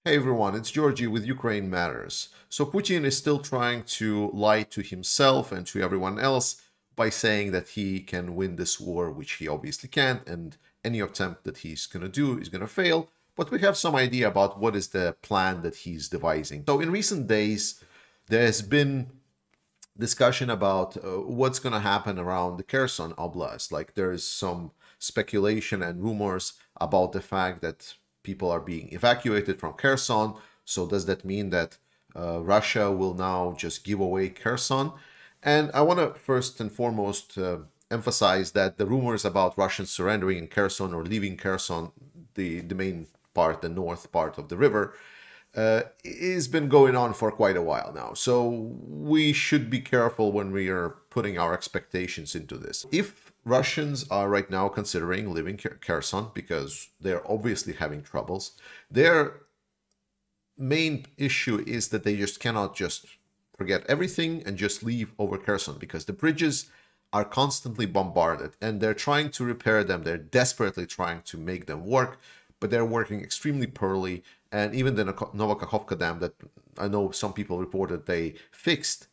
Hey everyone, it's Georgie with Ukraine Matters. So Putin is still trying to lie to himself and to everyone else by saying that he can win this war, which he obviously can't, and any attempt that he's going to do is going to fail. But we have some idea about what is the plan that he's devising. So in recent days, there has been discussion about what's going to happen around the Kherson Oblast. Like there is some speculation and rumors about the fact that people are being evacuated from Kherson. So does that mean that Russia will now just give away Kherson? And I want to first and foremost emphasize that the rumors about Russians surrendering in Kherson or leaving Kherson, the main part, the north part of the river, has been going on for quite a while now. So we should be careful when we are putting our expectations into this. If Russians are right now considering leaving Kherson because they're obviously having troubles, their main issue is that they just cannot just forget everything and just leave over Kherson because the bridges are constantly bombarded and they're trying to repair them. They're desperately trying to make them work, but they're working extremely poorly. And even the Novokakhovka dam that I know some people reported they fixed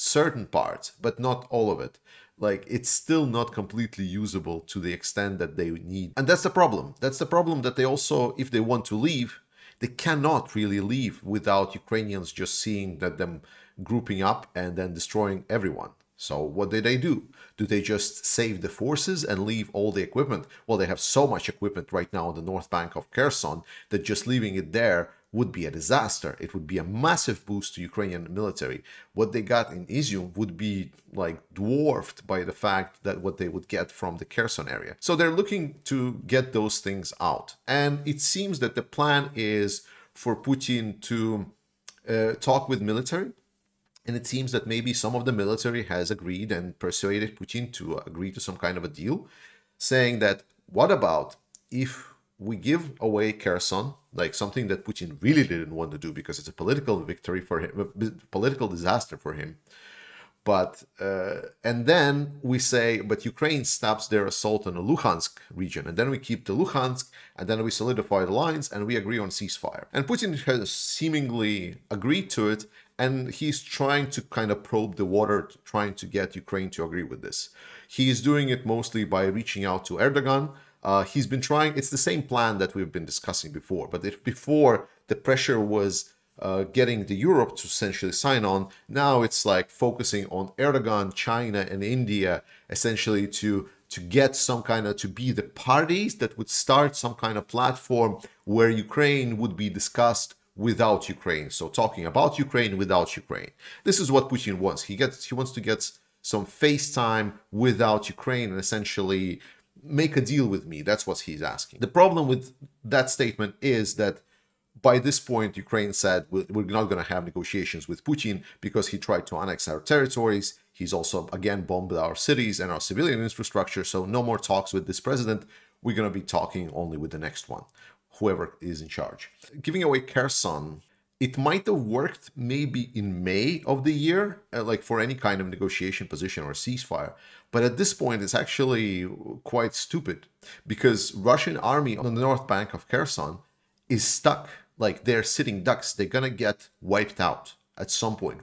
certain parts, but not all of it. Like it's still not completely usable to the extent that they need. And that's the problem. That's the problem that they also, if they want to leave, they cannot really leave without Ukrainians just seeing that them grouping up and then destroying everyone. So what do? Do they just save the forces and leave all the equipment? Well, they have so much equipment right now on the north bank of Kherson that just leaving it there would be a disaster. It would be a massive boost to Ukrainian military. What they got in Izium would be like dwarfed by the fact that what they would get from the Kherson area. So they're looking to get those things out. And it seems that the plan is for Putin to talk with military. And it seems that maybe some of the military has agreed and persuaded Putin to agree to some kind of a deal, saying that what about if we give away Kherson, like something that Putin really didn't want to do because it's a political victory for him, political disaster for him. But and then we say, but Ukraine stops their assault on the Luhansk region, and then we keep the Luhansk, and then we solidify the lines, and we agree on ceasefire. And Putin has seemingly agreed to it, and he's trying to kind of probe the water, trying to get Ukraine to agree with this. He is doing it mostly by reaching out to Erdogan. He's been trying, it's the same plan that we've been discussing before, but if before the pressure was getting the Europe to essentially sign on, now it's like focusing on Erdogan, China, and India, essentially to get some kind of, to be the parties that would start some kind of platform where Ukraine would be discussed without Ukraine. So talking about Ukraine without Ukraine. This is what Putin wants. He wants to get some face time without Ukraine and essentially make a deal with me. That's what he's asking. The problem with that statement is that by this point, Ukraine said, we're not going to have negotiations with Putin because he tried to annex our territories. He's also, again, bombed our cities and our civilian infrastructure. So no more talks with this president. We're going to be talking only with the next one, whoever is in charge. Giving away Kherson, it might have worked maybe in May of the year, like for any kind of negotiation position or ceasefire. But at this point, it's actually quite stupid because Russian army on the north bank of Kherson is stuck. Like they're sitting ducks. They're going to get wiped out at some point,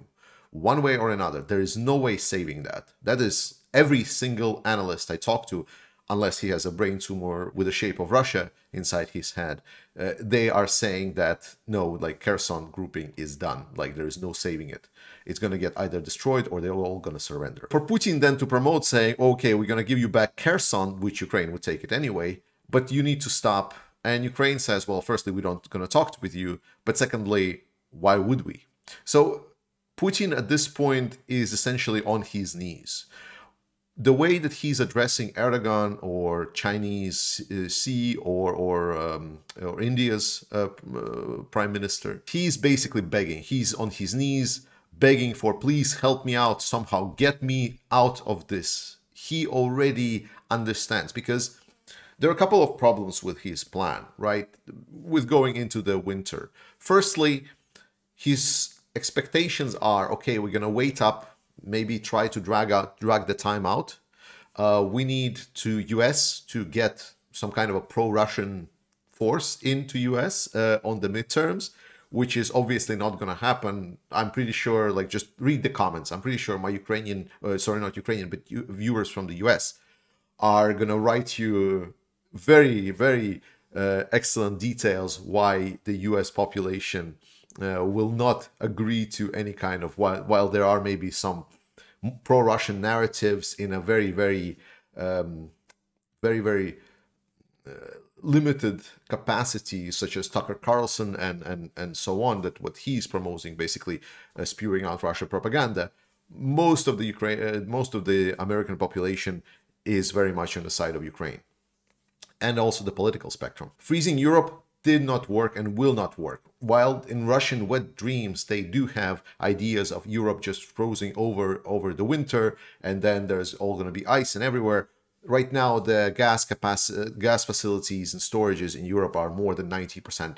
one way or another. There is no way saving that. That is every single analyst I talk to, unless he has a brain tumor with the shape of Russia inside his head, they are saying that no, like Kherson grouping is done. Like there is no saving it. It's going to get either destroyed or they're all going to surrender. For Putin then to promote saying, okay, we're going to give you back Kherson, which Ukraine would take it anyway, but you need to stop. And Ukraine says, well, firstly, we're not going to talk with you. But secondly, why would we? So Putin at this point is essentially on his knees. The way that he's addressing Erdogan or Chinese Xi or India's prime minister, he's basically begging. He's on his knees begging for, please help me out, somehow get me out of this. He already understands because there are a couple of problems with his plan, right? With going into the winter. Firstly, his expectations are, okay, we're going to wait up, maybe try to drag the time out. We need to US to get some kind of a pro-Russian force into US on the midterms, which is obviously not going to happen. I'm pretty sure, like, just read the comments. I'm pretty sure my Ukrainian, sorry, not Ukrainian, but viewers from the US are going to write you very, very excellent details why the US population will not agree to any kind of, while there are maybe some pro-Russian narratives in a very, very, very limited capacity, such as Tucker Carlson and so on, that what he's promoting, basically spewing out Russia propaganda. Most of the most of the American population is very much on the side of Ukraine, and also the political spectrum. Freezing Europe did not work and will not work. While in Russian wet dreams, they do have ideas of Europe just frozen over the winter, and then there's all going to be ice and everywhere. Right now, the gas facilities and storages in Europe are more than 90%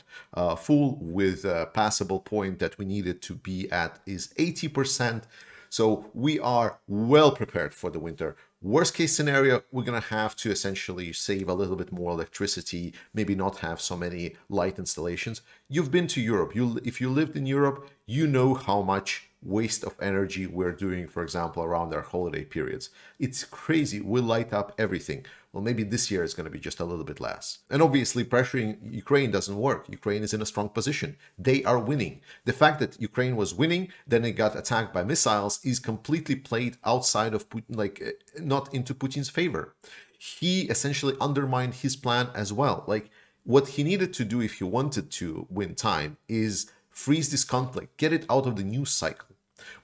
full, with a passable point that we needed to be at is 80%. So we are well prepared for the winter. Worst case scenario, we're going to have to essentially save a little bit more electricity, maybe not have so many light installations. You've been to Europe. If you lived in Europe, you know how much waste of energy we're doing, for example, around our holiday periods. It's crazy. We light up everything. Well, maybe this year is going to be just a little bit less. And obviously, pressuring Ukraine doesn't work. Ukraine is in a strong position. They are winning. The fact that Ukraine was winning, then it got attacked by missiles, is completely played outside of Putin, like not into Putin's favor. He essentially undermined his plan as well. Like, what he needed to do if he wanted to win time is freeze this conflict, get it out of the news cycle.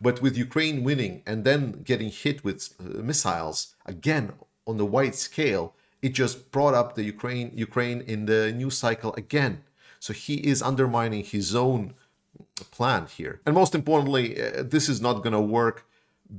But with Ukraine winning and then getting hit with missiles again on the wide scale, it just brought up the Ukraine in the news cycle again. So he is undermining his own plan here. And most importantly, this is not going to work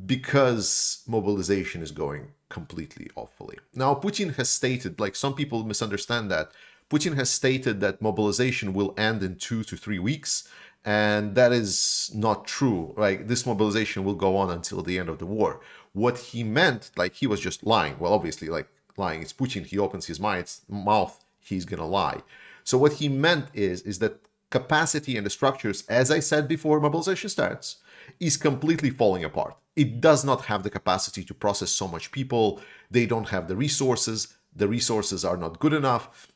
because mobilization is going completely awfully. Now, Putin has stated, like, some people misunderstand that, Putin has stated that mobilization will end in 2 to 3 weeks. And that is not true. Like, this mobilization will go on until the end of the war. What he meant, like, he was just lying. Well, obviously, like, lying, it's Putin. He opens his mouth, he's gonna lie. So what he meant is that capacity and the structures, as I said before mobilization starts, is completely falling apart. It does not have the capacity to process so much people. They don't have the resources. The resources are not good enough.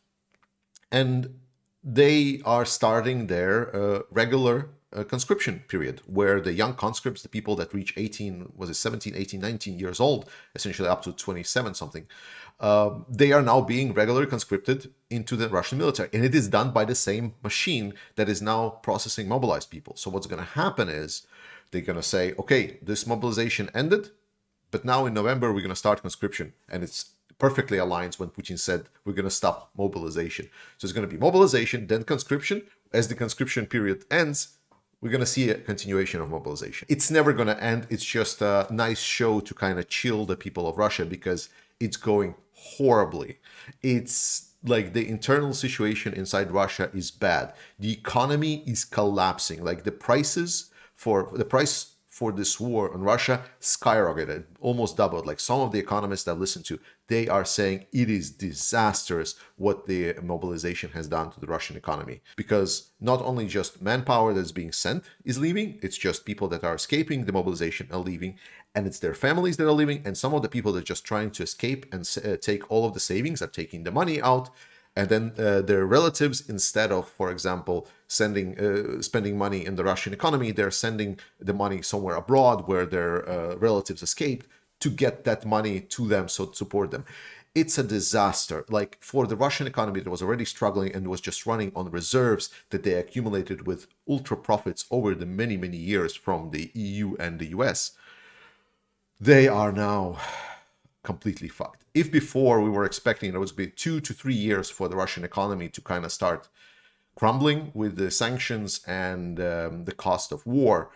And they are starting their regular conscription period, where the young conscripts, the people that reach 18, was it 17, 18, 19 years old, essentially up to 27 something, they are now being regularly conscripted into the Russian military. And it is done by the same machine that is now processing mobilized people. So what's going to happen is they're going to say, okay, this mobilization ended, but now in November, we're going to start conscription. And it's perfectly aligns when Putin said we're going to stop mobilization. So it's going to be mobilization, then conscription. As the conscription period ends, we're going to see a continuation of mobilization. It's never going to end. It's just a nice show to kind of chill the people of Russia, because it's going horribly. It's like the internal situation inside Russia is bad. The economy is collapsing. Like, the price for this war on Russia skyrocketed, almost doubled. Like, some of the economists I've listened to, they are saying it is disastrous what the mobilization has done to the Russian economy. Because not only just manpower that's being sent is leaving, it's just people that are escaping the mobilization are leaving, and it's their families that are leaving, and some of the people that are just trying to escape and take all of the savings are taking the money out. And then their relatives, instead of, for example, spending money in the Russian economy, they're sending the money somewhere abroad where their relatives escaped to get that money to them, so to support them. It's a disaster. Like, for the Russian economy that was already struggling and was just running on reserves that they accumulated with ultra profits over the many, many years from the EU and the US, they are now completely fucked. If before we were expecting it was going to be 2 to 3 years for the Russian economy to kind of start crumbling with the sanctions and the cost of war,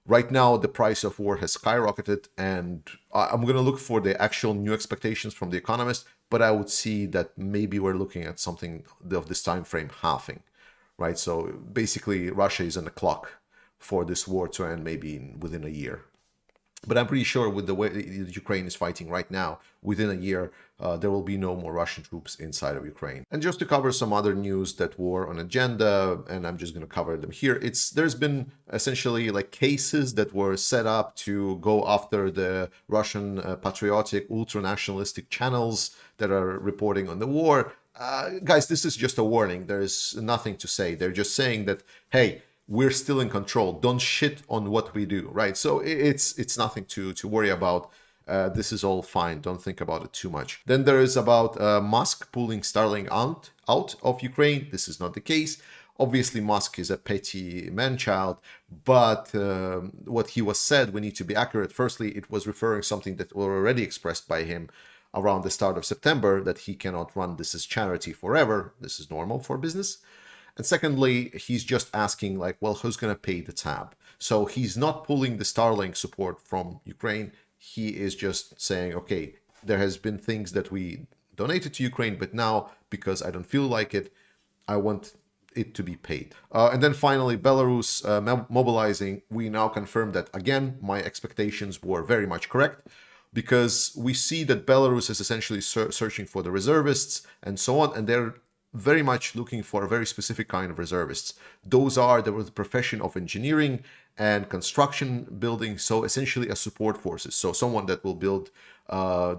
right now the price of war has skyrocketed, and I'm going to look for the actual new expectations from the economist, but I would see that maybe we're looking at something of this time frame halving, right? So basically Russia is on the clock for this war to end maybe within a year. But I'm pretty sure with the way Ukraine is fighting right now, within a year, there will be no more Russian troops inside of Ukraine. And just to cover some other news that were on agenda, and I'm just going to cover them here, there's been essentially like cases that were set up to go after the Russian patriotic, ultra-nationalistic channels that are reporting on the war. Guys, this is just a warning. There's nothing to say. They're just saying that, hey, we're still in control. Don't shit on what we do, right? So it's nothing to worry about. This is all fine. Don't think about it too much. Then there is about Musk pulling Starlink out of Ukraine. This is not the case. Obviously, Musk is a petty man-child, but what he was said, we need to be accurate. Firstly, it was referring something that were already expressed by him around the start of September, that he cannot run this as charity forever. This is normal for business. And secondly, he's just asking like, well, who's going to pay the tab? So he's not pulling the Starlink support from Ukraine. He is just saying, okay, there has been things that we donated to Ukraine, but now, because I don't feel like it, I want it to be paid. And then finally, Belarus Mobilizing, we now confirm that, again, my expectations were very much correct, because we see that Belarus is essentially searching for the reservists and so on, and they're very much looking for a very specific kind of reservists. Those are the profession of engineering and construction building, so essentially a support forces. So someone that will build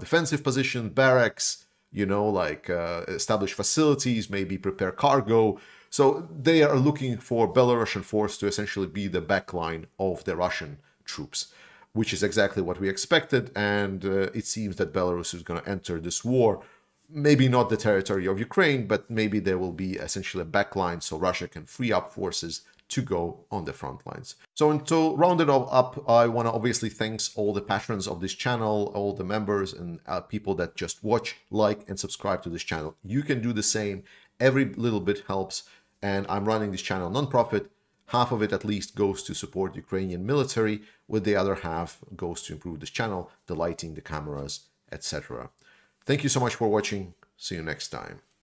defensive positions, barracks, you know, like establish facilities, maybe prepare cargo. So they are looking for Belarusian force to essentially be the backline of the Russian troops, which is exactly what we expected. And it seems that Belarus is going to enter this war. Maybe not the territory of Ukraine, but maybe there will be essentially a backline so Russia can free up forces to go on the front lines. So to round it all up, I want to obviously thank all the patrons of this channel, all the members and people that just watch, like, and subscribe to this channel. You can do the same. Every little bit helps. And I'm running this channel non-profit. Half of it at least goes to support Ukrainian military, with the other half goes to improve this channel, the lighting, the cameras, etc. Thank you so much for watching. See you next time.